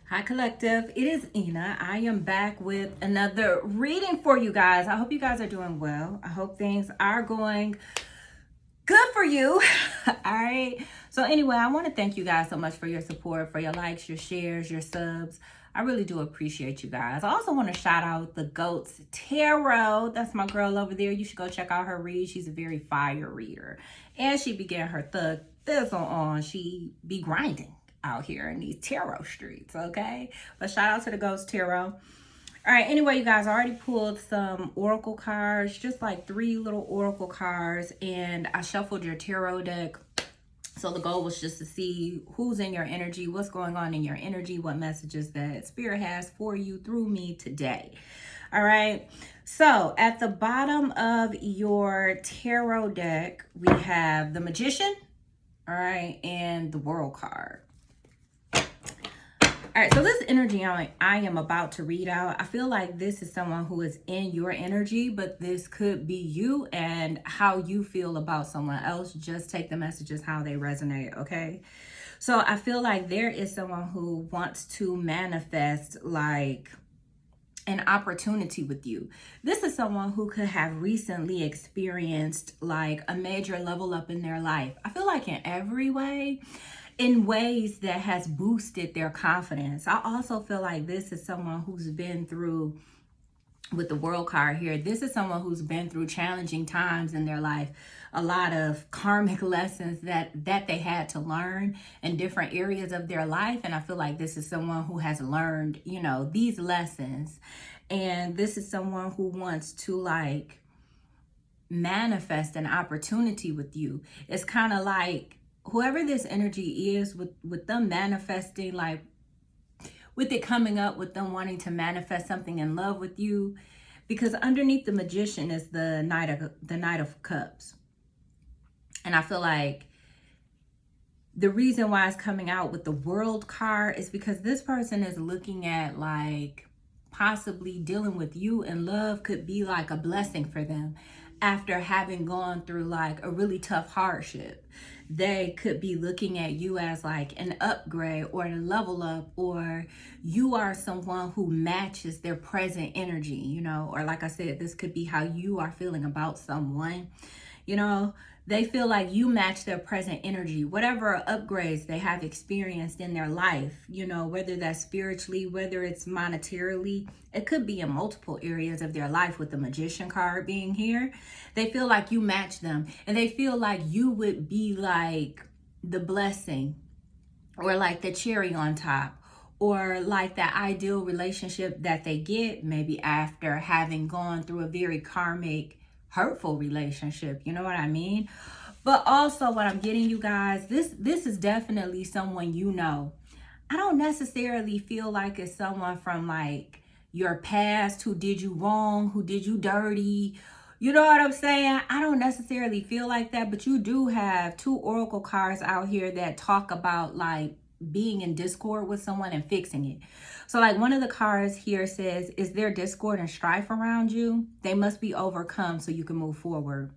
Hi Collective, it is Ina. I am back with another reading for you guys. I hope you guys are doing well. I hope things are going good for you. All right. So anyway, I want to thank you guys so much for your support, for your likes, your shares, your subs. I really do appreciate you guys. I also want to shout out the Goats Tarot. That's my girl over there. You should go check out her read. She's a very fire reader. And she began her thug thistle on. She be grinding out here in these tarot streets, okay? But shout out to the Ghost Tarot. All right, anyway, you guys, I already pulled some oracle cards, just like 3 little oracle cards, and I shuffled your tarot deck. So the goal was just to see who's in your energy, what's going on in your energy, what messages that Spirit has for you through me today. All right, so at the bottom of your tarot deck, we have the Magician, all right, and the World card. All right, so this energy I am about to read out, I feel like this is someone who is in your energy, but this could be you and how you feel about someone else. Just take the messages how they resonate, okay? So I feel like there is someone who wants to manifest like an opportunity with you. This is someone who could have recently experienced like a major level up in their life. I feel like in every way, in ways that has boosted their confidence. I also feel like this is someone who's been through, with the World card here, this is someone who's been through challenging times in their life, a lot of karmic lessons that they had to learn in different areas of their life. And I feel like this is someone who has learned, you know, these lessons. And this is someone who wants to like manifest an opportunity with you. It's kind of like whoever this energy is with them manifesting, like with it coming up with them wanting to manifest something in love with you, because underneath the Magician is the Knight of Cups. And I feel like the reason why it's coming out with the World card is because this person is looking at like possibly dealing with you in love could be like a blessing for them after having gone through like a really tough hardship. They could be looking at you as like an upgrade or a level up, or you are someone who matches their present energy, you know, or like I said, this could be how you are feeling about someone, you know. They feel like you match their present energy, whatever upgrades they have experienced in their life, you know, whether that's spiritually, whether it's monetarily, it could be in multiple areas of their life with the Magician card being here. They feel like you match them, and they feel like you would be like the blessing or like the cherry on top, or like that ideal relationship that they get maybe after having gone through a very karmic, hurtful relationship, you know what I mean? But also what I'm getting, you guys, this is definitely someone you know. I don't necessarily feel like it's someone from like your past who did you wrong, who did you dirty. You know what I'm saying? I don't necessarily feel like that, but you do have 2 oracle cards out here that talk about like being in discord with someone and fixing it. So like one of the cards here says, is there discord and strife around you? They must be overcome so you can move forward.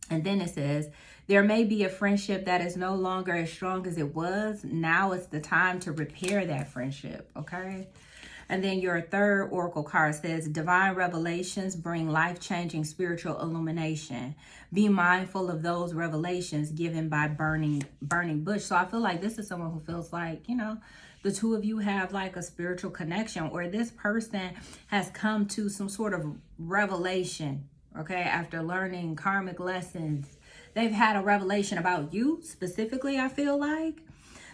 And then it says, there may be a friendship that is no longer as strong as it was. Now it's the time to repair that friendship, okay? And then your 3rd oracle card says, divine revelations bring life-changing spiritual illumination. Be mindful of those revelations given by burning bush. So I feel like this is someone who feels like, you know, the 2 of you have like a spiritual connection, or this person has come to some sort of revelation, okay? After learning karmic lessons, they've had a revelation about you specifically, I feel like.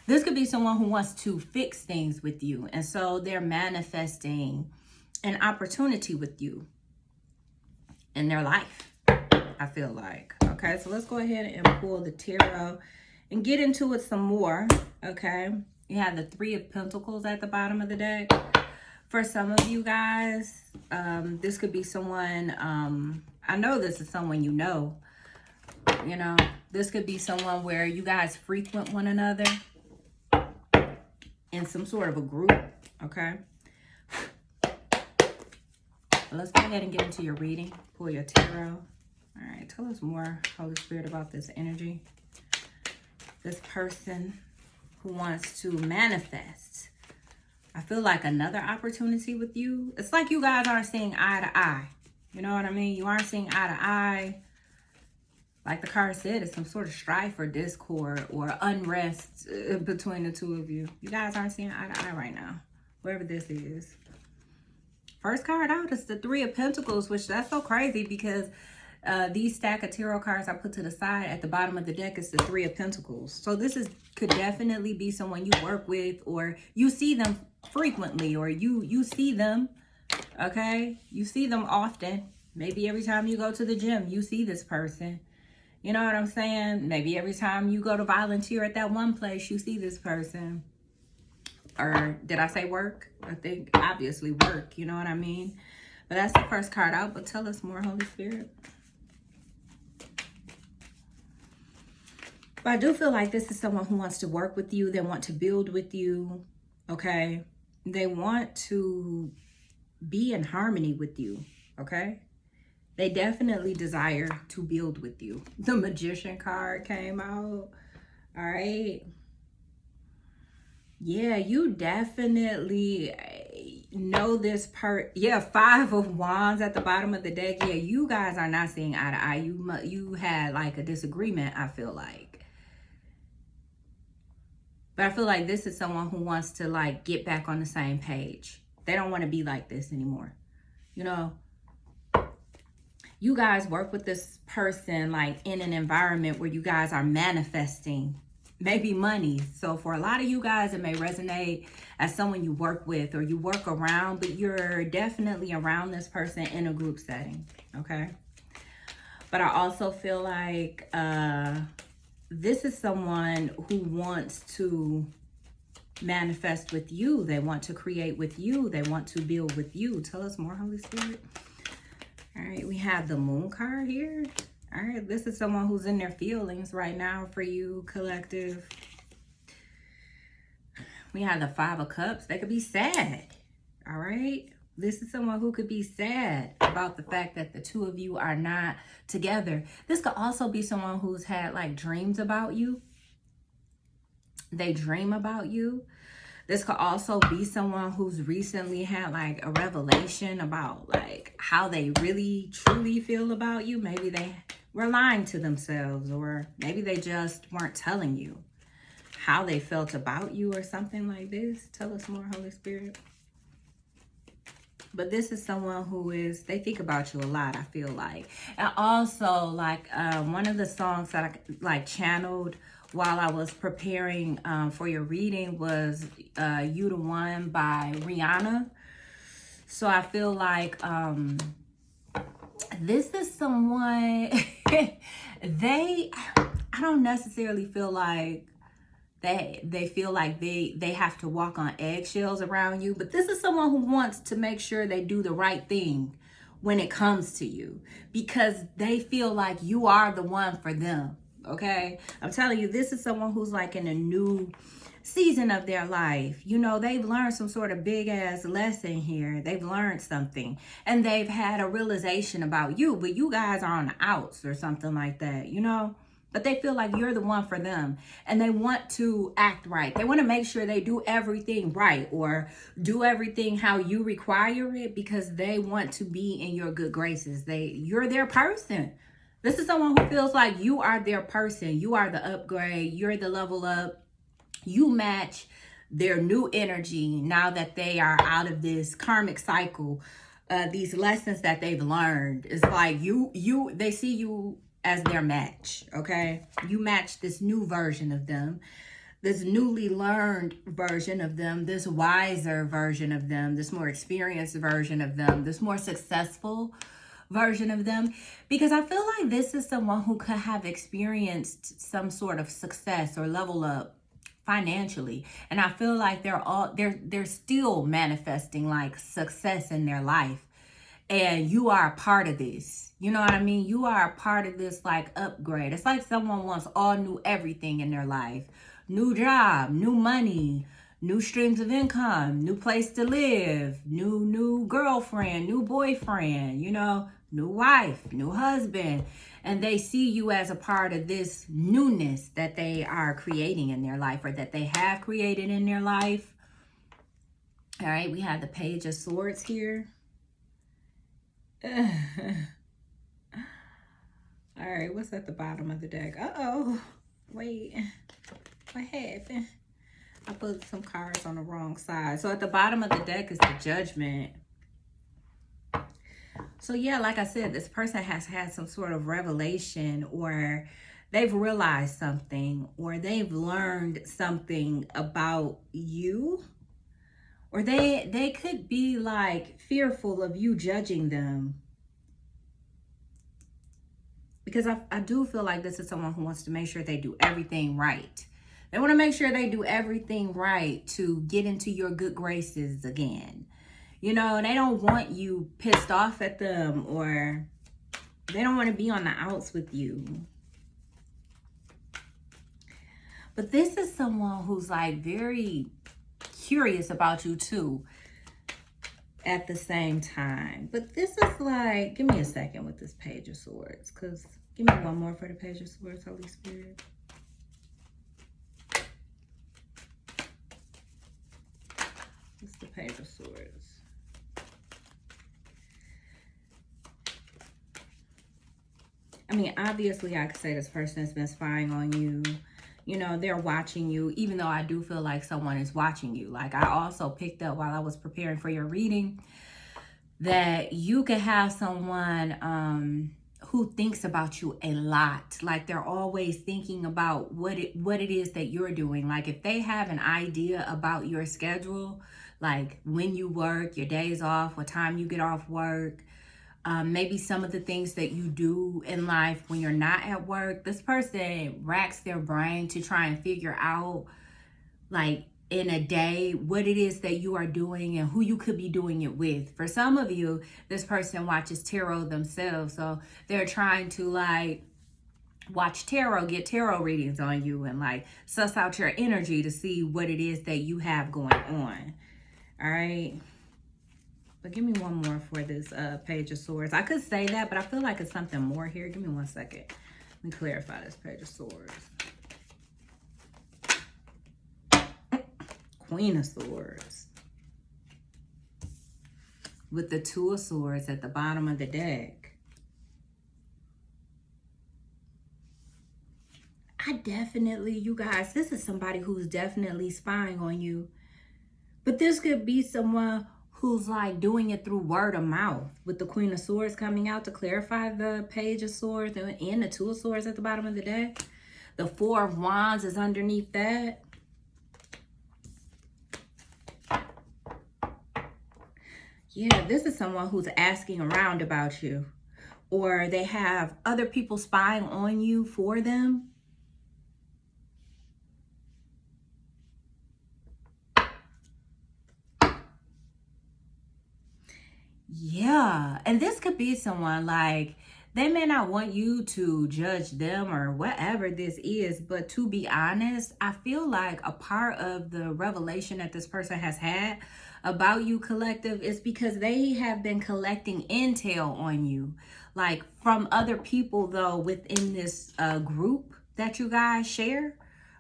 This could be someone who wants to fix things with you. And so they're manifesting an opportunity with you in their life, I feel like. Okay, so let's go ahead and pull the tarot and get into it some more, okay? You have the 3 of Pentacles at the bottom of the deck. For some of you guys, this could be someone, I know this is someone you know. You know, this could be someone where you guys frequent one another in some sort of a group, okay? Let's go ahead and get into your reading. Pull your tarot. All right, tell us more, Holy Spirit, about this energy. This person who wants to manifest feel like another opportunity with you. It's like you guys aren't seeing eye to eye. You know what I mean? You aren't seeing eye to eye. Like the card said, it's some sort of strife or discord or unrest between the two of you. You guys aren't seeing eye to eye right now, whoever this is. First card out is the Three of Pentacles, which that's so crazy because these stack of tarot cards I put to the side at the bottom of the deck is the Three of Pentacles. So this could definitely be someone you work with, or you see them frequently, or you see them, okay? You see them often. Maybe every time you go to the gym, you see this person. You know what I'm saying? Maybe every time you go to volunteer at that one place, you see this person. Or did I say work? I think obviously work. You know what I mean? But that's the first card out. But tell us more, Holy Spirit. But I do feel like this is someone who wants to work with you. They want to build with you. Okay? They want to be in harmony with you. Okay? They definitely desire to build with you. The Magician card came out. All right. Yeah, you definitely know this yeah, Five of Wands at the bottom of the deck. Yeah, you guys are not seeing eye to eye. You had like a disagreement, I feel like. But I feel like this is someone who wants to like get back on the same page. They don't want to be like this anymore. You know? You guys work with this person like in an environment where you guys are manifesting maybe money. So for a lot of you guys, it may resonate as someone you work with or you work around, but you're definitely around this person in a group setting, okay? But I also feel like this is someone who wants to manifest with you. They want to create with you. They want to build with you. Tell us more, Holy Spirit. All right, we have the Moon card here. All right, this is someone who's in their feelings right now for you, collective. We have the Five of Cups. They could be sad, all right? This is someone who could be sad about the fact that the two of you are not together. This could also be someone who's had like dreams about you. They dream about you. This could also be someone who's recently had like a revelation about like how they really truly feel about you. Maybe they were lying to themselves, or maybe they just weren't telling you how they felt about you or something like this. Tell us more, Holy Spirit. But this is someone who they think about you a lot, I feel like. And also like one of the songs that I like channeled while I was preparing for your reading was You the One by Rihanna. So I feel like this is someone, I don't necessarily feel like they feel like they have to walk on eggshells around you, but this is someone who wants to make sure they do the right thing when it comes to you, because they feel like you are the one for them. Okay, I'm telling you, this is someone who's like in a new season of their life. You know, they've learned some sort of big ass lesson here. They've learned something and they've had a realization about you, but you guys are on the outs or something like that, you know, but they feel like you're the one for them and they want to act right. They want to make sure they do everything right or do everything how you require it, because they want to be in your good graces. You're their person. This is someone who feels like you are their person. You are the upgrade. You're the level up. You match their new energy now that they are out of this karmic cycle. These lessons that they've learned. It's like they see you as their match, okay? You match this new version of them, this newly learned version of them, this wiser version of them, this more experienced version of them, this more successful version of them, because I feel like this is someone who could have experienced some sort of success or level up financially, and I feel like they're still manifesting like success in their life, and you are a part of this. You know what I mean? You are a part of this like upgrade. It's like someone wants all new everything in their life. New job, new money, new streams of income, new place to live, new girlfriend, new boyfriend, you know, new wife, new husband. And they see you as a part of this newness that they are creating in their life, or that they have created in their life. All right, we have the Page of Swords here. All right, what's at the bottom of the deck? Uh-oh. Wait. What happened? I put some cards on the wrong side. So at the bottom of the deck is the Judgment. So yeah, like I said, this person has had some sort of revelation, or they've realized something, or they've learned something about you. Or they could be like fearful of you judging them. Because I do feel like this is someone who wants to make sure they do everything right. They want to make sure they do everything right to get into your good graces again. You know, they don't want you pissed off at them, or they don't want to be on the outs with you. But this is someone who's like very curious about you too at the same time. But this is like, give me a second with this Page of Swords, because give me one more for the Page of Swords, Holy Spirit. What's the Page of Swords? I mean, obviously I could say this person has been spying on you. You know, they're watching you, even though I do feel like someone is watching you. Like, I also picked up while I was preparing for your reading that you could have someone who thinks about you a lot. Like, they're always thinking about what it is that you're doing. Like, if they have an idea about your schedule, like when you work, your days off, what time you get off work, maybe some of the things that you do in life when you're not at work. This person racks their brain to try and figure out, like, in a day, what it is that you are doing and who you could be doing it with. For some of you, this person watches tarot themselves. So they're trying to, like, watch tarot, get tarot readings on you, and, like, suss out your energy to see what it is that you have going on. All right. But give me one more for this Page of Swords. I could say that, but I feel like it's something more here. Give me 1 second. Let me clarify this Page of Swords. Queen of Swords. With the Two of Swords at the bottom of the deck. You guys, this is somebody who's definitely spying on you. But this could be someone who's like doing it through word of mouth, with the Queen of Swords coming out to clarify the Page of Swords and the Two of Swords at the bottom of the deck. The Four of Wands is underneath that. Yeah, this is someone who's asking around about you, or they have other people spying on you for them. Yeah, and this could be someone, like, they may not want you to judge them or whatever this is, but to be honest, I feel like a part of the revelation that this person has had about you, collective, is because they have been collecting intel on you, like from other people, though, within this group that you guys share.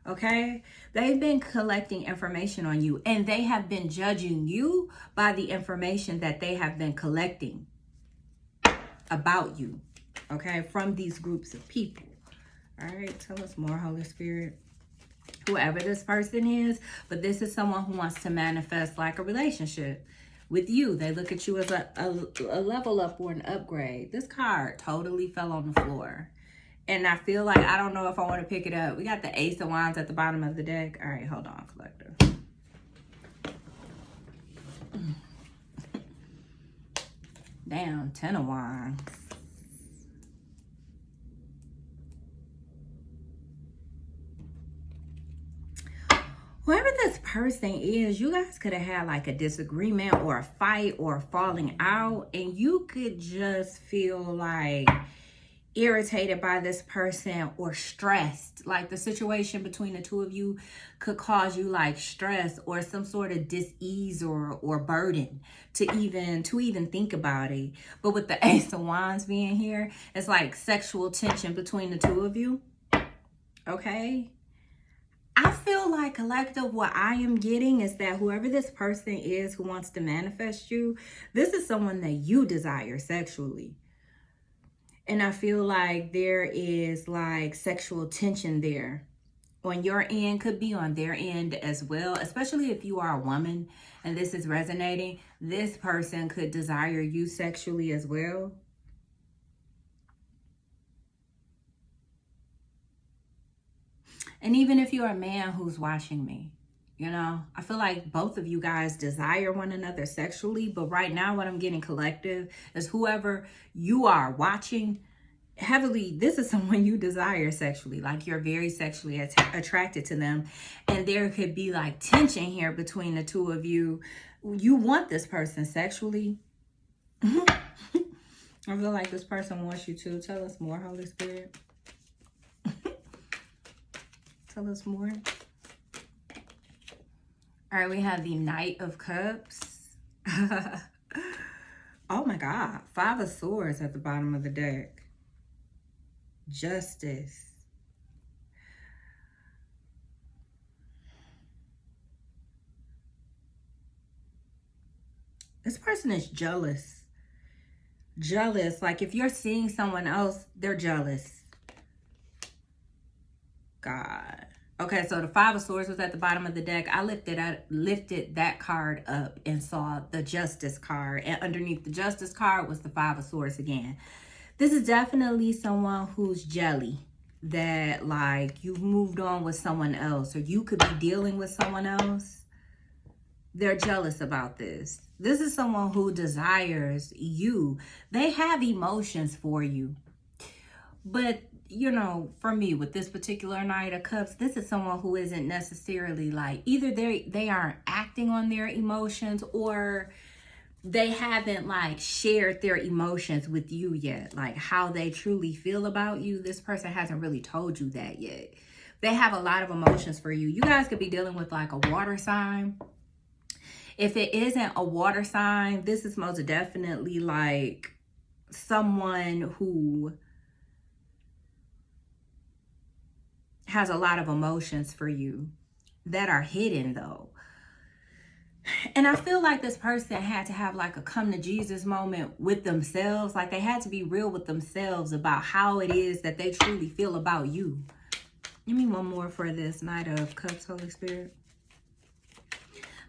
Okay, they've been collecting information on you, and they have been judging you by the information that they have been collecting about you, okay, from these groups of people. All right, tell us more, Holy Spirit. Whoever this person is, but this is someone who wants to manifest like a relationship with you. They look at you as a level up or an upgrade. This card totally fell on the floor. And I feel like, I don't know if I want to pick it up. We got the Ace of Wands at the bottom of the deck. All right, hold on, collector. Damn, 10 of Wands. Whoever this person is, you guys could have had like a disagreement or a fight or a falling out, and you could just feel like irritated by this person or stressed. Like, the situation between the two of you could cause you like stress or some sort of dis-ease or burden to even think about it. But with the Ace of Wands being here, it's like sexual tension between the two of you. Okay, I feel like collective, what I am getting is that whoever this person is who wants to manifest you, this is someone that you desire sexually. And I feel like there is like sexual tension there. On your end, could be on their end as well, especially if you are a woman and this is resonating. This person could desire you sexually as well. And even if you're a man who's watching me, you know, I feel like both of you guys desire one another sexually. But right now, what I'm getting collective is whoever you are watching heavily, this is someone you desire sexually. Like you're very sexually attracted to them. And there could be like tension here between the two of you. You want this person sexually. I feel like this person wants you to. Tell us more, Holy Spirit. Tell us more. All right, we have the Knight of Cups. Oh my God. 5 of Swords at the bottom of the deck. Justice. This person is jealous. Jealous. Like if you're seeing someone else, they're jealous. God. Okay, so the 5 of Swords was at the bottom of the deck. I lifted that card up and saw the Justice card. And underneath the Justice card was the 5 of Swords again. This is definitely someone who's jelly. That like you've moved on with someone else. Or you could be dealing with someone else. They're jealous about this. This is someone who desires you. They have emotions for you. But you know, for me, with this particular Knight of Cups, this is someone who isn't necessarily like, either they aren't acting on their emotions, or they haven't like shared their emotions with you yet. Like how they truly feel about you. This person hasn't really told you that yet. They have a lot of emotions for you. You guys could be dealing with like a water sign. If it isn't a water sign, this is most definitely like someone who has a lot of emotions for you that are hidden though. And I feel like this person had to have like a come to Jesus moment with themselves. Like they had to be real with themselves about how it is that they truly feel about you. Give me one more for this Knight of Cups, Holy Spirit.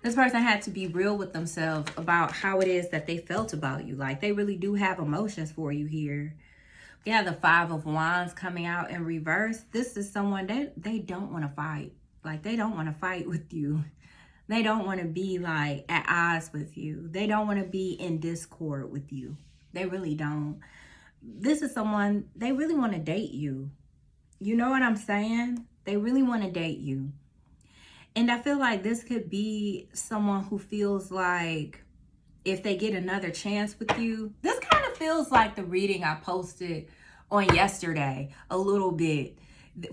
This person had to be real with themselves about how it is that they felt about you. Like they really do have emotions for you here. Yeah, the 5 of Wands coming out in reverse. This is someone that they don't want to fight. Like they don't want to fight with you. They don't want to be like at odds with you. They don't want to be in discord with you. They really don't. This is someone, they really want to date you. You know what I'm saying? They really want to date you. And I feel like this could be someone who feels like if they get another chance with you, this kind of feels like the reading I posted on yesterday a little bit.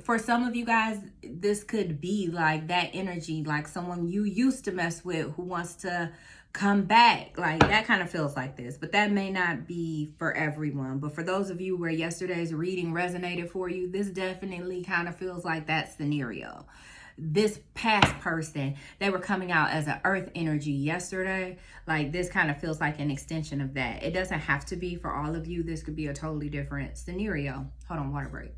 For some of you guys, this could be like that energy, like someone you used to mess with who wants to come back. Like that kind of feels like this, but that may not be for everyone. But for those of you where yesterday's reading resonated for you, this definitely kind of feels like that scenario. This past person, they were coming out as an earth energy yesterday. Like this kind of feels like an extension of that. It doesn't have to be for all of you. This could be a totally different scenario. Hold on, water break.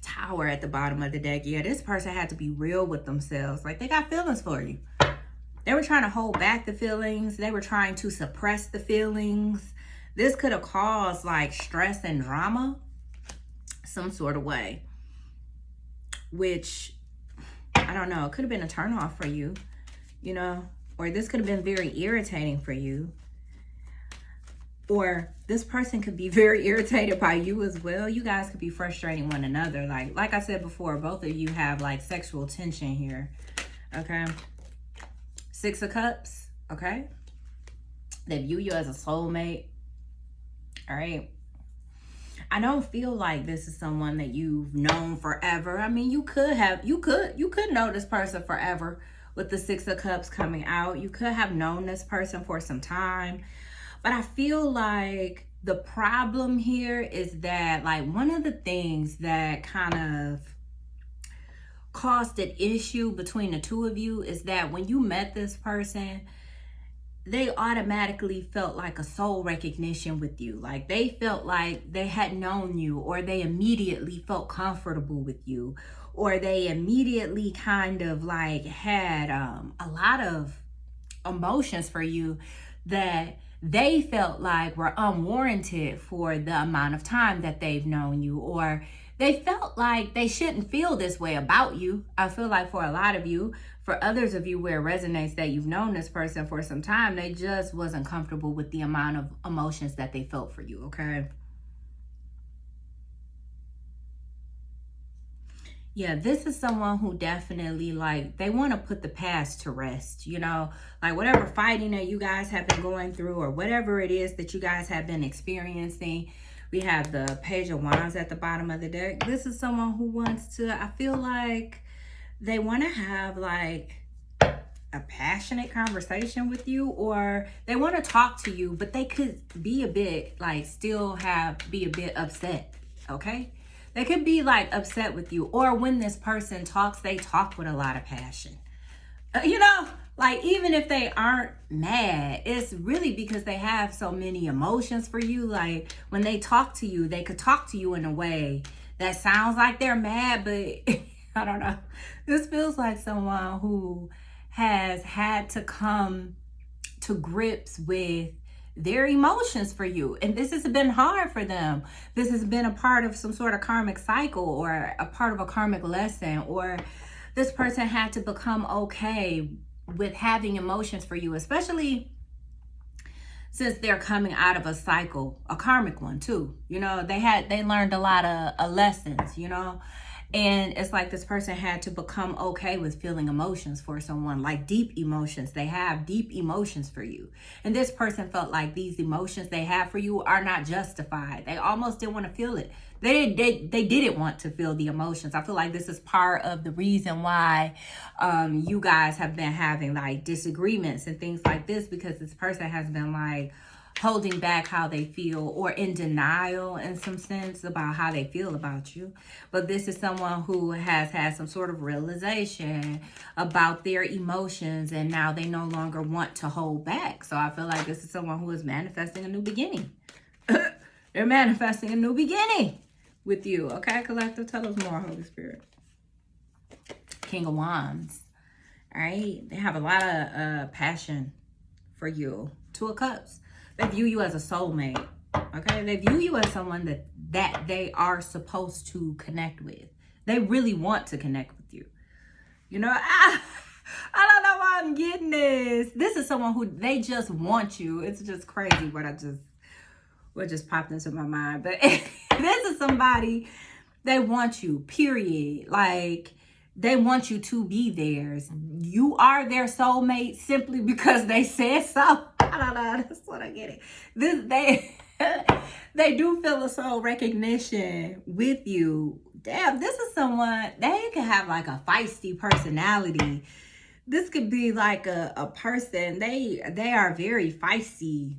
Tower at the bottom of the deck. Yeah, this person had to be real with themselves. Like they got feelings for you. They were trying to hold back the feelings. They were trying to suppress the feelings. This could have caused like stress and drama some sort of way, which I don't know. It could have been a turnoff for you, you know, or this could have been very irritating for you. Or this person could be very irritated by you as well. You guys could be frustrating one another. Like I said before, both of you have like sexual tension here. Okay. 6 of Cups. Okay. They view you as a soulmate. All right. I don't feel like this is someone that you've known forever. I mean, you could know this person forever with the 6 of Cups coming out. You could have known this person for some time. But I feel like the problem here is that, like, one of the things that kind of caused an issue between the two of you is that when you met this person, they automatically felt like a soul recognition with you. Like, they felt like they had known you, or they immediately felt comfortable with you, or they immediately kind of like had a lot of emotions for you that they felt like were unwarranted for the amount of time that they've known you, or they felt like they shouldn't feel this way about you. I feel like for a lot of you, for others of you where it resonates that you've known this person for some time, they just wasn't comfortable with the amount of emotions that they felt for you, okay? Yeah, this is someone who definitely, like, they want to put the past to rest, you know, like whatever fighting that you guys have been going through, or whatever it is that you guys have been experiencing. We have the Page of Wands at the bottom of the deck. This is someone who wants to, I feel like they want to have like a passionate conversation with you, or they want to talk to you, but they could be a bit like be a bit upset, okay? They could be like upset with you, or when this person talks, they talk with a lot of passion. You know, like even if they aren't mad, it's really because they have so many emotions for you. Like when they talk to you, they could talk to you in a way that sounds like they're mad, but I don't know. This feels like someone who has had to come to grips with their emotions for you. And this has been hard for them. This has been a part of some sort of karmic cycle, or a part of a karmic lesson, or this person had to become okay with having emotions for you, especially since they're coming out of a cycle, a karmic one too. You know, they learned a lot of lessons, you know. And it's like this person had to become okay with feeling emotions for someone, like deep emotions. They have deep emotions for you. And this person felt like these emotions they have for you are not justified. They almost didn't want to feel it. They didn't want to feel the emotions. I feel like this is part of the reason why you guys have been having like disagreements and things like this, because this person has been like holding back how they feel, or in denial in some sense about how they feel about you. But this is someone who has had some sort of realization about their emotions, and now they no longer want to hold back. So I feel like this is someone who is manifesting a new beginning. They're manifesting a new beginning with you. Okay, collective, tell us more, Holy Spirit. King of Wands. All right, they have a lot of passion for you. Two of Cups. They view you as a soulmate, okay? They view you as someone that they are supposed to connect with. They really want to connect with you. You know, I don't know why I'm getting this. This is someone who, they just want you. It's just crazy what just popped into my mind. But this is somebody, they want you, period. Like, they want you to be theirs. You are their soulmate simply because they said so. I don't know. That's what I'm getting. They do feel a soul recognition with you. Damn, this is someone, they could have like a feisty personality. This could be like a person, they are very feisty.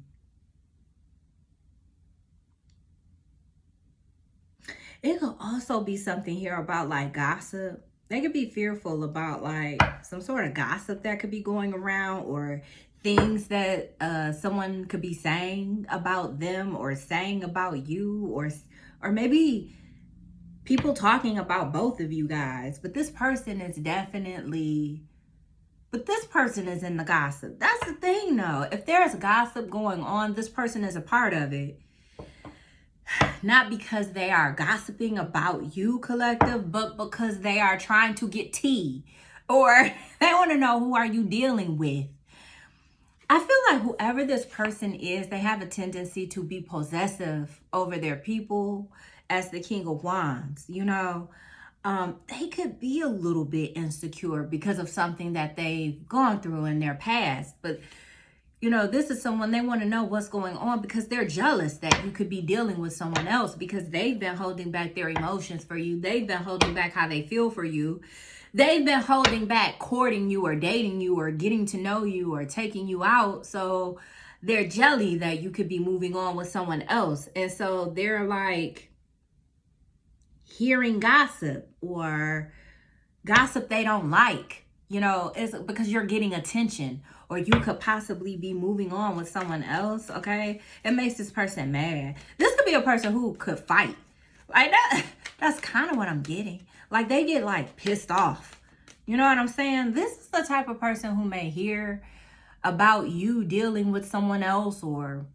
It could also be something here about like gossip. They could be fearful about like some sort of gossip that could be going around, or things that someone could be saying about them, or saying about you, or maybe people talking about both of you guys. But this person is definitely, but this person is in the gossip. That's the thing though. If there's gossip going on, this person is a part of it. Not because they are gossiping about you, collective, but because they are trying to get tea, or they want to know who are you dealing with. I feel like whoever this person is, they have a tendency to be possessive over their people as the King of Wands, you know. They could be a little bit insecure because of something that they've gone through in their past. But you know, this is someone, they want to know what's going on because they're jealous that you could be dealing with someone else, because they've been holding back their emotions for you. They've been holding back how they feel for you. They've been holding back courting you, or dating you, or getting to know you, or taking you out. So they're jelly that you could be moving on with someone else. And so they're like hearing gossip or gossip they don't like. You know, it's because you're getting attention, or you could possibly be moving on with someone else, okay? It makes this person mad. This could be a person who could fight. Like that's kind of what I'm getting. Like they get like pissed off. You know what I'm saying? This is the type of person who may hear about you dealing with someone else, or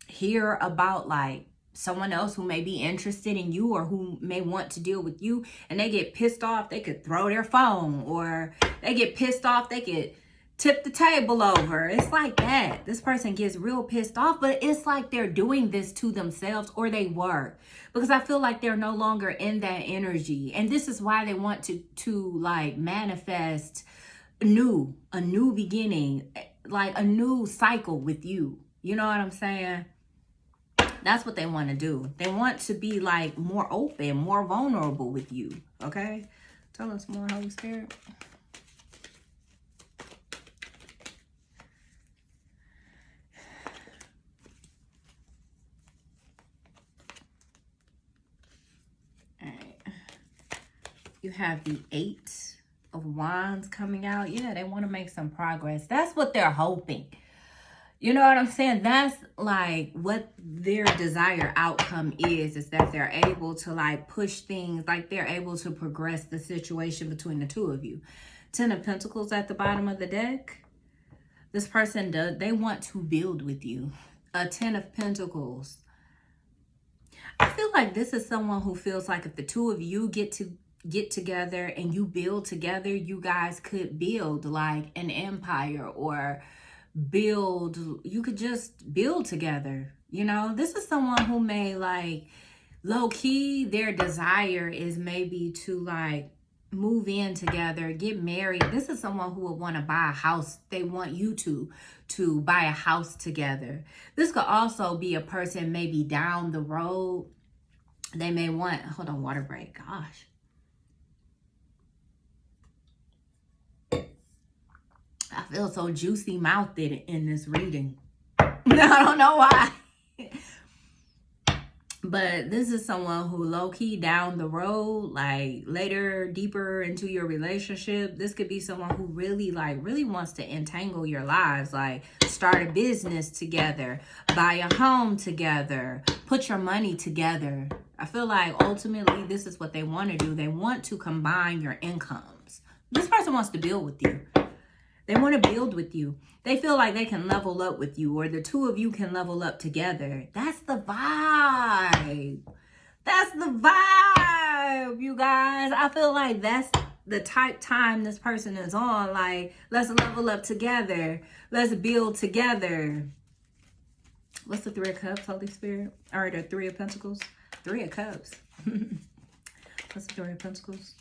hear about like someone else who may be interested in you or who may want to deal with you, and they get pissed off. They could throw their phone, or they get pissed off. They could tip the table over. It's like that. This person gets real pissed off, but it's like they're doing this to themselves, or they were, because I feel like they're no longer in that energy. And this is why they want to like manifest a new beginning, like a new cycle with you. You know what I'm saying? That's what they want to do. They want to be like more open, more vulnerable with you. Okay? Tell us more, Holy Spirit. All right. You have the 8 of Wands coming out. Yeah, they want to make some progress. That's what they're hoping. You know what I'm saying? That's like what their desired outcome is that they're able to like push things, like they're able to progress the situation between the two of you. 10 of Pentacles at the bottom of the deck. This person they want to build with you. A 10 of Pentacles. I feel like this is someone who feels like if the two of you get together and you build together, you guys could build like an empire, or you could just build together. You know, this is someone who may like low key, their desire is maybe to like move in together, get married. This is someone who would want to buy a house. They want you to buy a house together. This could also be a person maybe down the road. They may want, hold on, water break. Gosh. I feel so juicy mouthed in this reading. I don't know why. But this is someone who low-key down the road, like later, deeper into your relationship, this could be someone who really wants to entangle your lives, like start a business together, buy a home together, put your money together. I feel like ultimately this is what they want to do. They want to combine your incomes. This person wants to build with you. They want to build with you. They feel like they can level up with you, or the two of you can level up together. That's the vibe. That's the vibe, you guys. I feel like that's the type time this person is on. Like, let's level up together. Let's build together. What's the 3 of Cups, Holy Spirit? Or the 3 of Pentacles? 3 of Cups. What's the 3 of Pentacles?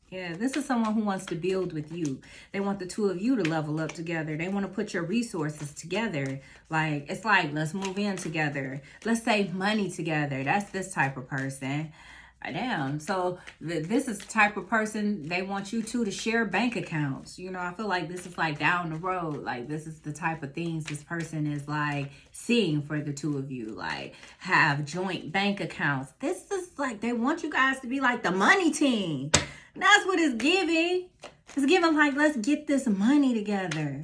Yeah, this is someone who wants to build with you. They want the two of you to level up together. They want to put your resources together. Like, it's like, let's move in together. Let's save money together. That's this type of person. Damn. So this is the type of person they want you to share bank accounts. You know, I feel like this is like down the road. Like, this is the type of things this person is like seeing for the two of you. Like, have joint bank accounts. This is like, they want you guys to be like the money team. That's what it's giving. It's giving like, let's get this money together.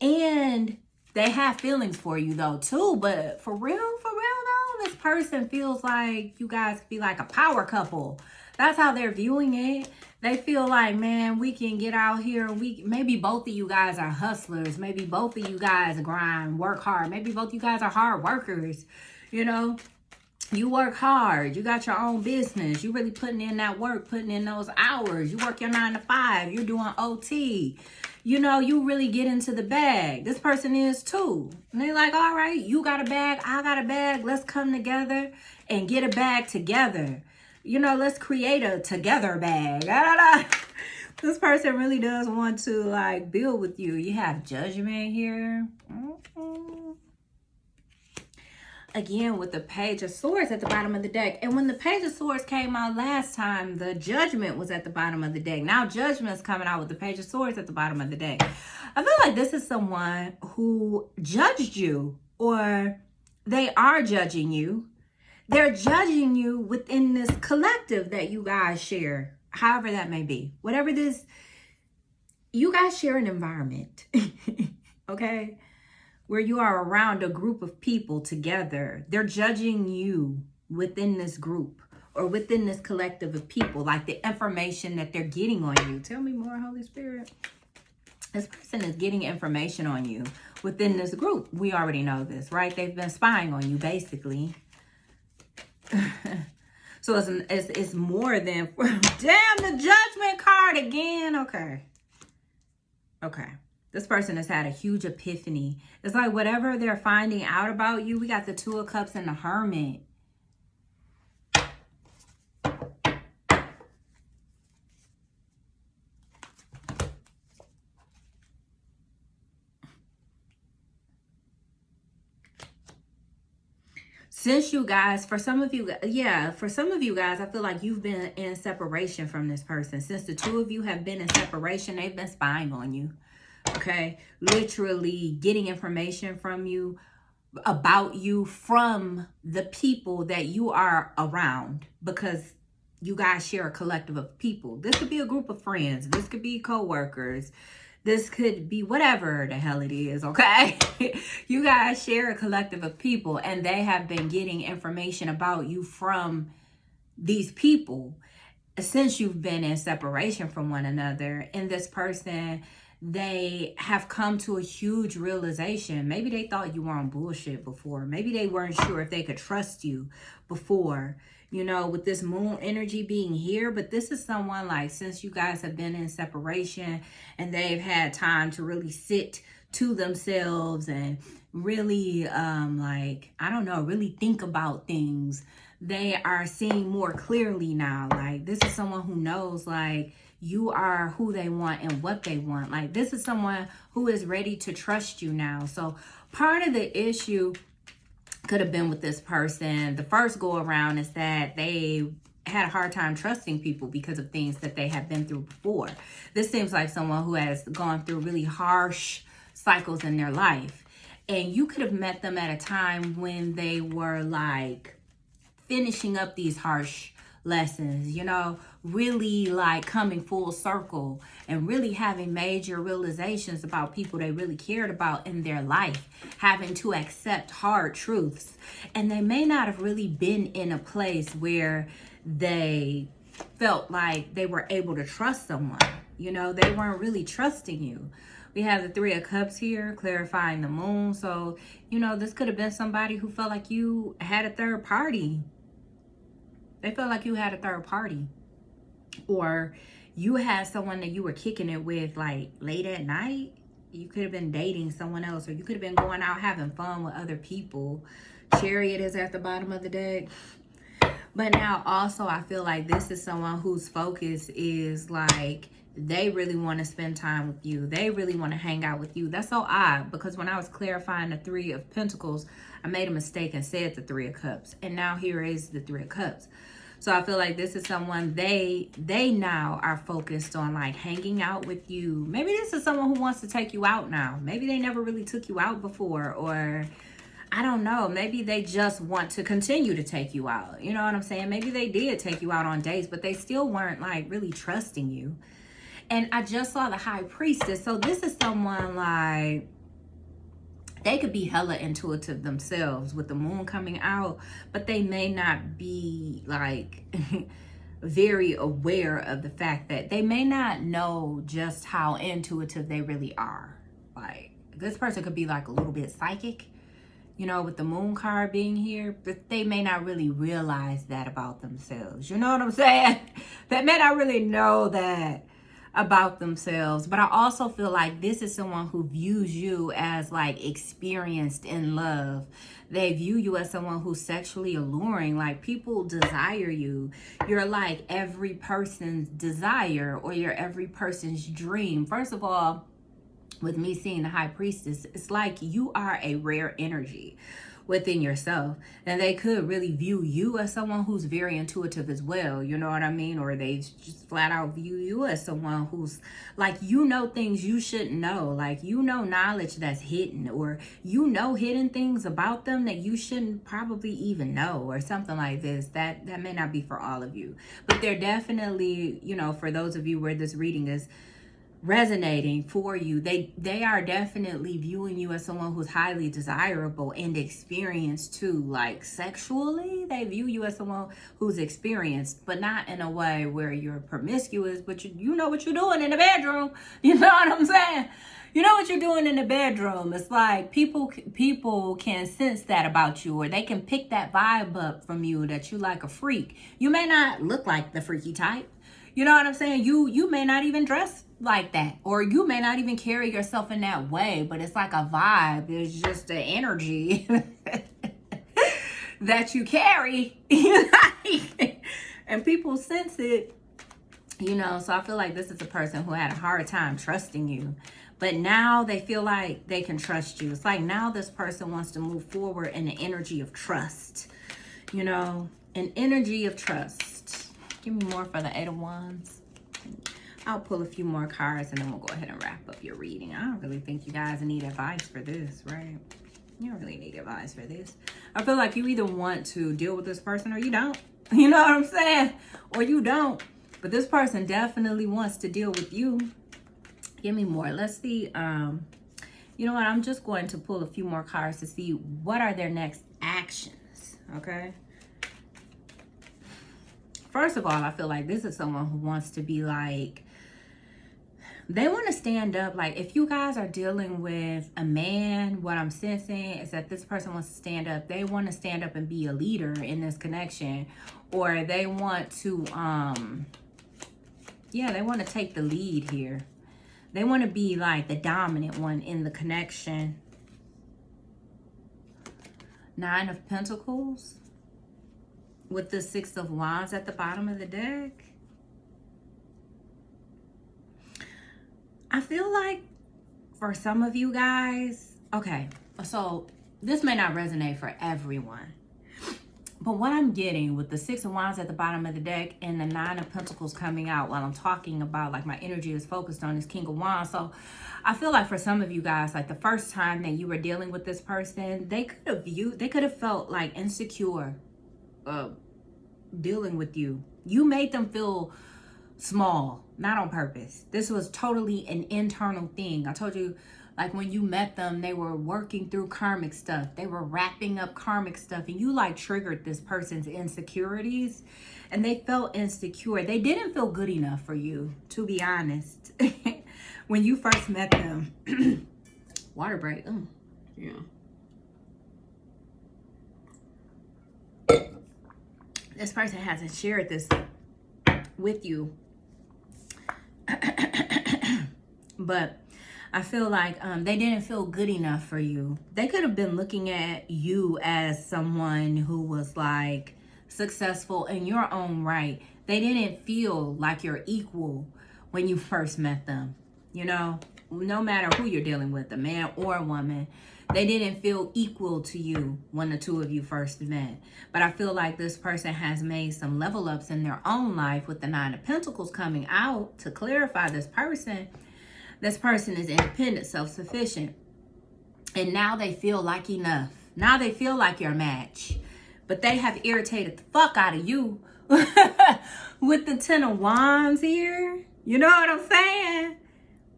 And they have feelings for you though too. But for real though, this person feels like you guys could be like a power couple. That's how they're viewing it. They feel like, man, we can get out here. Maybe both of you guys are hustlers. Maybe both of you guys grind, work hard. Maybe both of you guys are hard workers, you know. You work hard. You got your own business. You really putting in that work, putting in those hours. You work your 9 to 5. You're doing OT. You know, you really get into the bag. This person is too. And they're like, all right, you got a bag, I got a bag. Let's come together and get a bag together. You know, let's create a together bag. This person really does want to like build with you. You have Judgment here. Again, with the Page of Swords at the bottom of the deck. And when the Page of Swords came out last time, the Judgment was at the bottom of the deck. Now Judgment's coming out with the Page of Swords at the bottom of the deck. I feel like this is someone who judged you. or they are judging you. They're judging you within this collective that you guys share, however that may be. Whatever this, you guys share an environment, okay? Where you are around a group of people together. They're judging you within this group or within this collective of people, like the information that they're getting on you. Tell me more, Holy Spirit. This person is getting information on you within this group. We already know this, right? They've been spying on you, basically. So it's more than... Damn, the judgment card again. Okay. This person has had a huge epiphany. It's like whatever they're finding out about you. We got the Two of Cups and the Hermit. Since you guys, for some of you guys, I feel like you've been in separation from this person. Since the two of you have been in separation, they've been spying on you. Okay? Literally getting information from you, about you, from the people that you are around, because you guys share a collective of people. This could be a group of friends. This could be co-workers. This could be whatever the hell it is, okay? You guys share a collective of people, and they have been getting information about you from these people since you've been in separation from one another. And this person, they have come to a huge realization. Maybe they thought you were on bullshit before. Maybe they weren't sure if they could trust you before, you know, with this moon energy being here. But this is someone, like, since you guys have been in separation and they've had time to really sit to themselves and really, like, I don't know, really think about things, they are seeing more clearly now. Like, this is someone who knows, like, you are who they want and what they want. Like, this is someone who is ready to trust you now. So part of the issue could have been with this person, the first go around, is that they had a hard time trusting people because of things that they have been through before. This seems like someone who has gone through really harsh cycles in their life. And you could have met them at a time when they were like finishing up these harsh lessons, you know, really like coming full circle and really having major realizations about people they really cared about in their life, having to accept hard truths. And they may not have really been in a place where they felt like they were able to trust someone. You know, they weren't really trusting you. We have the Three of Cups here, clarifying the moon. So, you know, this could have been somebody who felt like you had a third party. They felt like you had a third party, or you had someone that you were kicking it with, like, late at night. You could have been dating someone else, or you could have been going out having fun with other people. Chariot is at the bottom of the deck. But now also I feel like this is someone whose focus is like, they really want to spend time with you. They really want to hang out with you. That's so odd, because when I was clarifying the Three of Pentacles, I made a mistake and said the Three of Cups. And now here is the Three of Cups. So I feel like this is someone, they now are focused on like hanging out with you. Maybe this is someone who wants to take you out now. Maybe they never really took you out before, or I don't know. Maybe they just want to continue to take you out. You know what I'm saying? Maybe they did take you out on dates, but they still weren't like really trusting you. And I just saw the High Priestess. So this is someone like, they could be hella intuitive themselves with the moon coming out, but they may not be like very aware of the fact that they may not know just how intuitive they really are. Like, this person could be like a little bit psychic, you know, with the moon card being here, but they may not really realize that about themselves. You know what I'm saying? They may not really know that about themselves. But I also feel like this is someone who views you as like experienced in love. They view you as someone who's sexually alluring. Like, people desire you. You're like every person's desire, or you're every person's dream. First of all, with me seeing the High Priestess, it's like you are a rare energy. within yourself. And they could really view you as someone who's very intuitive as well. You know what I mean? Or they just flat out view you as someone who's like, you know, things you shouldn't know. Like, you know, knowledge that's hidden, or you know, hidden things about them that you shouldn't probably even know, or something like this. That may not be for all of you, but they're definitely, you know, for those of you where this reading is resonating for you, they are definitely viewing you as someone who's highly desirable and experienced too. Like, sexually, they view you as someone who's experienced, but not in a way where you're promiscuous, but you know what you're doing in the bedroom. You know what I'm saying? You know what you're doing in the bedroom. It's like people can sense that about you, or they can pick that vibe up from you, that you like a freak. You may not look like the freaky type. You know what I'm saying? You may not even dress like that, or you may not even carry yourself in that way, but it's like a vibe. It's just the energy that you carry. And people sense it, you know. So I feel like this is a person who had a hard time trusting you, but now they feel like they can trust you. It's like now this person wants to move forward in the energy of trust, you know, an energy of trust. Give me more for the Eight of Wands. I'll pull a few more cards and then we'll go ahead and wrap up your reading. I don't really think you guys need advice for this, right? You don't really need advice for this. I feel like you either want to deal with this person or you don't. You know what I'm saying? Or you don't. But this person definitely wants to deal with you. Give me more. Let's see. You know what? I'm just going to pull a few more cards to see what are their next actions. Okay? First of all, I feel like this is someone who wants to be like, they want to stand up. Like, if you guys are dealing with a man, what I'm sensing is that this person wants to stand up. They want to stand up and be a leader in this connection, or they want to, yeah, they want to take the lead here. They want to be like the dominant one in the connection. Nine of Pentacles with the Six of Wands at the bottom of the deck. I feel like for some of you guys, okay, so this may not resonate for everyone, but what I'm getting with the Six of Wands at the bottom of the deck and the Nine of Pentacles coming out while I'm talking about, like, my energy is focused on this King of Wands. So I feel like for some of you guys, like, the first time that you were dealing with this person, they could have felt like insecure dealing with you. You made them feel small, not on purpose. This was totally an internal thing. I told you, like, when you met them, they were working through karmic stuff. They were wrapping up karmic stuff, and you like triggered this person's insecurities, and they felt insecure. They didn't feel good enough for you, to be honest. When you first met them. Water break. Yeah. This person hasn't shared this with you. But I feel like they didn't feel good enough for you. They could have been looking at you as someone who was like successful in your own right. They didn't feel like you're equal when you first met them. You know, no matter who you're dealing with, a man or a woman, they didn't feel equal to you when the two of you first met. But I feel like this person has made some level ups in their own life with the Nine of Pentacles coming out to clarify this person. This person is independent, self-sufficient. And now they feel like enough. Now they feel like you're a match. But they have irritated the fuck out of you with the Ten of Wands here. You know what I'm saying?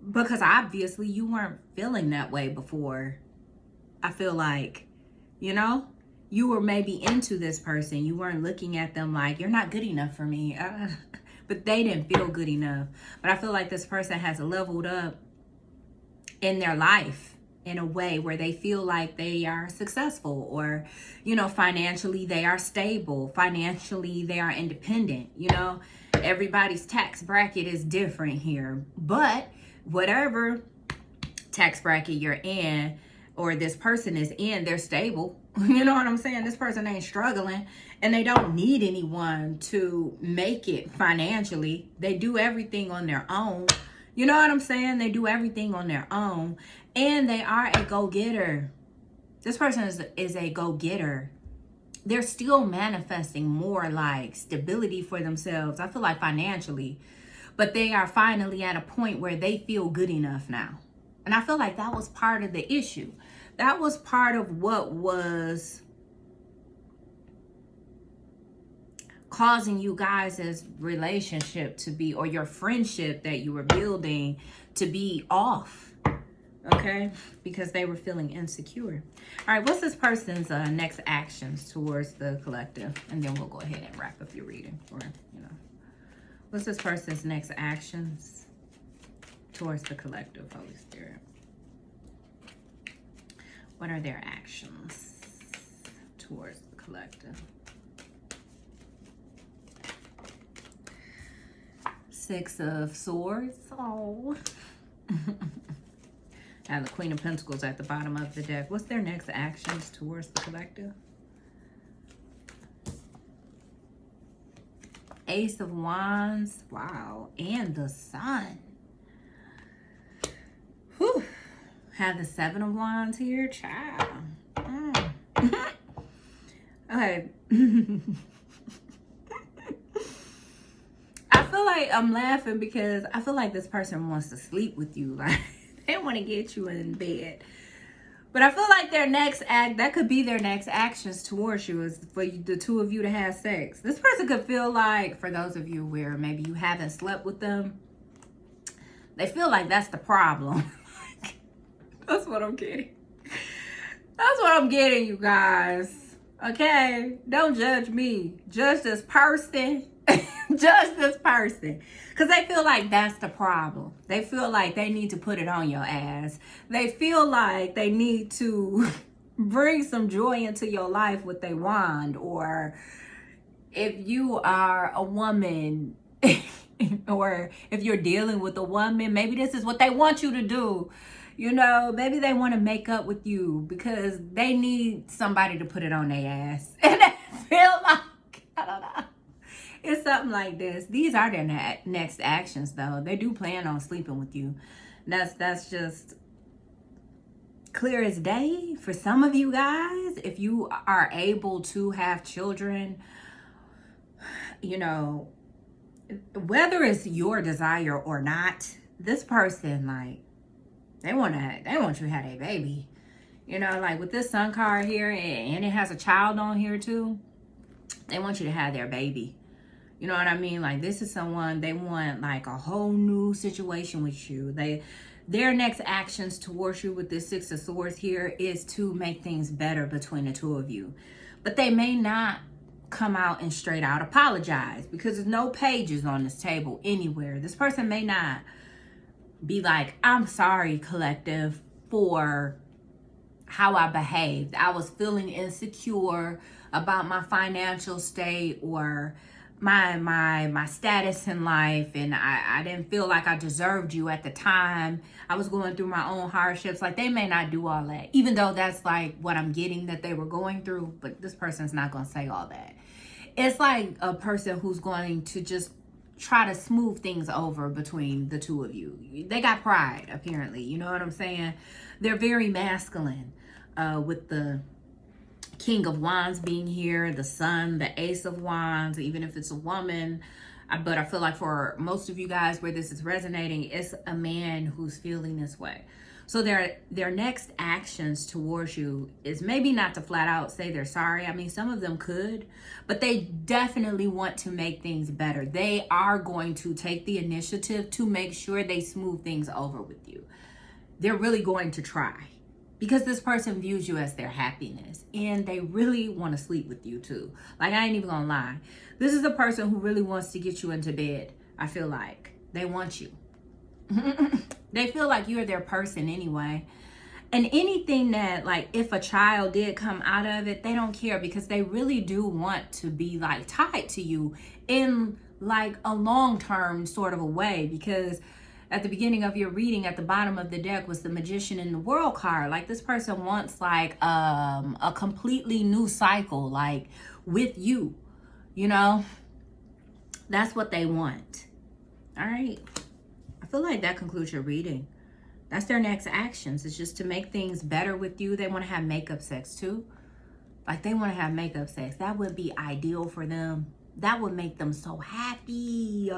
Because obviously you weren't feeling that way before. I feel like, you know, you were maybe into this person. You weren't looking at them like, you're not good enough for me. But they didn't feel good enough. But I feel like this person has leveled up in their life in a way where they feel like they are successful, or, you know, financially they are stable. Financially they are independent. You know, everybody's tax bracket is different here. But whatever tax bracket you're in, or this person is in, they're stable. You know what I'm saying? This person ain't struggling, and they don't need anyone to make it financially. They do everything on their own. You know what I'm saying? They do everything on their own, and they are a go-getter. This person is a go-getter. They're still manifesting more like stability for themselves. I feel like financially, but they are finally at a point where they feel good enough now. And I feel like that was part of the issue. That was part of what was causing you guys' relationship to be, or your friendship that you were building to be off. Okay, because they were feeling insecure. All right, what's this person's next actions towards the collective? And then we'll go ahead and wrap up your reading. Or, you know, what's this person's next actions towards the collective, Holy Spirit? What are their actions towards the collective? Six of Swords. Oh. And the Queen of Pentacles at the bottom of the deck. What's their next actions towards the collective? Ace of Wands. Wow. And the Sun. Whew. Have the Seven of Wands here. Child. Okay. I feel like I'm laughing because I feel like this person wants to sleep with you. Like, they want to get you in bed. But I feel like their next act, that could be their next actions towards you, is for the two of you to have sex. This person could feel like, for those of you where maybe you haven't slept with them, they feel like that's the problem. That's what I'm getting. That's what I'm getting, you guys. Okay? Don't judge me. Judge this person. Judge this person. Because they feel like that's the problem. They feel like they need to put it on your ass. They feel like they need to bring some joy into your life with their wand. Or if you are a woman, or if you're dealing with a woman, maybe this is what they want you to do. You know, maybe they want to make up with you because they need somebody to put it on their ass. And they feel like, I don't know. It's something like this. These are their next actions, though. They do plan on sleeping with you. That's just clear as day for some of you guys. If you are able to have children, you know, whether it's your desire or not, this person, like, they want you to have a baby. You know, like with this Sun card here, and it has a child on here too. They want you to have their baby. You know what I mean? Like, this is someone, they want like a whole new situation with you. Their next actions towards you with this Six of Swords here is to make things better between the two of you. But they may not come out and straight out apologize, because there's no pages on this table anywhere. This person may not be like, I'm sorry, collective, for how I behaved. I was feeling insecure about my financial state or my status in life, and I didn't feel like I deserved you at the time. I was going through my own hardships. Like, they may not do all that, even though that's like what I'm getting that they were going through. But this person's not going to say all that. It's like a person who's going to just try to smooth things over between the two of you. They got pride, apparently. You know what I'm saying? They're very masculine, with the King of Wands being here, the Sun, the Ace of Wands, even if it's a woman. But I feel like for most of you guys where this is resonating, it's a man who's feeling this way. So their next actions towards you is maybe not to flat out say they're sorry. I mean, some of them could, but they definitely want to make things better. They are going to take the initiative to make sure they smooth things over with you. They're really going to try, because this person views you as their happiness, and they really want to sleep with you too. Like, I ain't even gonna lie. This is a person who really wants to get you into bed. I feel like they want you. They feel like you're their person anyway. And anything that, like, if a child did come out of it, they don't care, because they really do want to be like tied to you in like a long-term sort of a way. Because at the beginning of your reading, at the bottom of the deck was the Magician in the World card. Like, this person wants like a completely new cycle, like with you, you know, that's what they want. All right. I feel like that concludes your reading. That's their next actions. It's just to make things better with you. They want to have makeup sex too. Like, they want to have makeup sex. That would be ideal for them. That would make them so happy.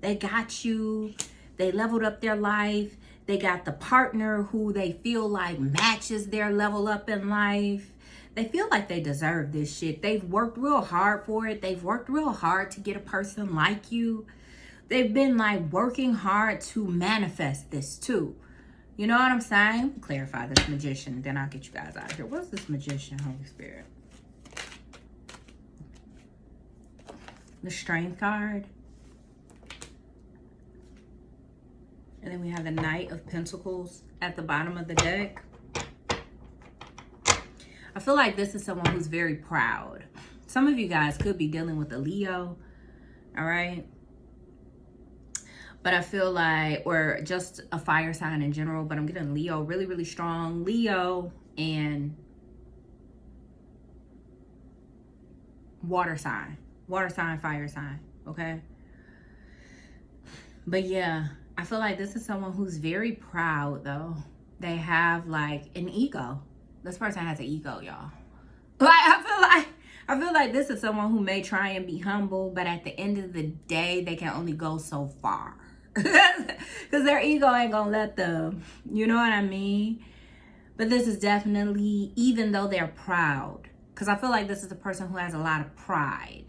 They got you. They leveled up their life. They got the partner who they feel like matches their level up in life. They feel like they deserve this shit. They've worked real hard for it. They've worked real hard to get a person like you. They've been like working hard to manifest this too. You know what I'm saying? Clarify this Magician, then I'll get you guys out of here. What's this Magician, Holy Spirit? The Strength card. And then we have the Knight of Pentacles at the bottom of the deck. I feel like this is someone who's very proud. Some of you guys could be dealing with a Leo, all right? But I feel like, or just a fire sign in general, but I'm getting Leo, really, really strong. Leo and water sign, fire sign, okay? But yeah, I feel like this is someone who's very proud though. They have like an ego. This person has an ego, y'all. Like, I feel like this is someone who may try and be humble, but at the end of the day, they can only go so far. Because their ego ain't gonna let them. You know what I mean? But this is definitely, even though they're proud, because I feel like this is a person who has a lot of pride.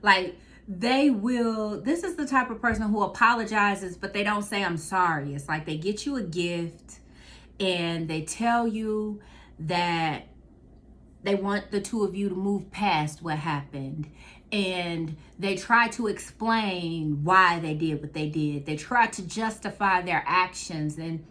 Like, this is the type of person who apologizes, but they don't say, I'm sorry. It's like they get you a gift and they tell you that they want the two of you to move past what happened. And they try to explain why they did what they did. They try to justify their actions and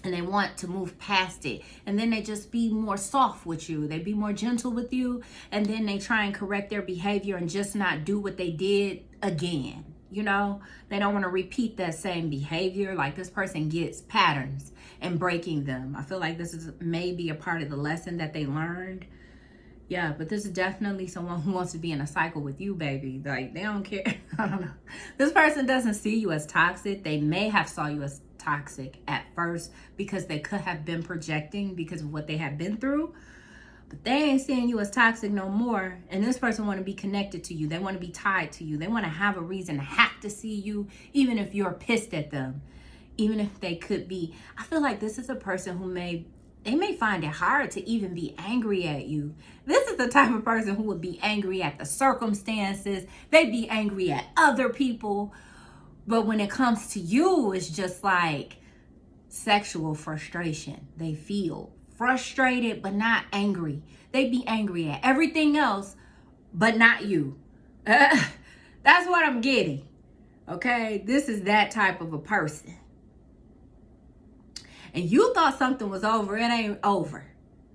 they want to move past it. And then they just be more soft with you. They be more gentle with you. And then they try and correct their behavior and just not do what they did again. You know, they don't want to repeat that same behavior. Like, this person gets patterns and breaking them. I feel like this is maybe a part of the lesson that they learned. Yeah, but this is definitely someone who wants to be in a cycle with you, baby. Like, they don't care. I don't know. This person doesn't see you as toxic. They may have saw you as toxic at first because they could have been projecting because of what they have been through. But they ain't seeing you as toxic no more. And this person want to be connected to you. They want to be tied to you. They want to have a reason to have to see you, even if you're pissed at them. Even if they could be. I feel like this is a person who may find it hard to even be angry at you. This is the type of person who would be angry at the circumstances. They'd be angry at other people. But when it comes to you, it's just like sexual frustration. They feel frustrated, but not angry. They'd be angry at everything else, but not you. That's what I'm getting. Okay? This is that type of a person. And you thought something was over, it ain't over.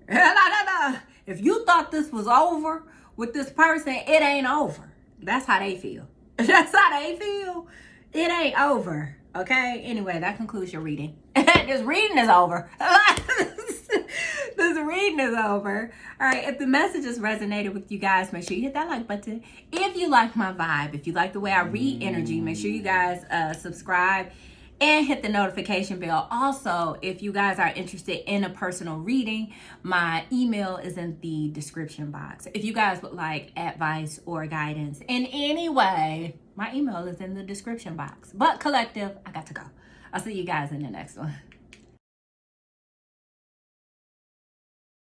No. If you thought this was over with this person, it ain't over. That's how they feel. That's how they feel. It ain't over. Okay? Anyway, that concludes your reading. This reading is over. This reading is over. All right, if the messages resonated with you guys, make sure you hit that like button. If you like my vibe, if you like the way I read energy, make sure you guys subscribe and hit the notification bell. Also, if you guys are interested in a personal reading, my email is in the description box. If you guys would like advice or guidance in any way, my email is in the description box. But collective, I got to go. I'll see you guys in the next one.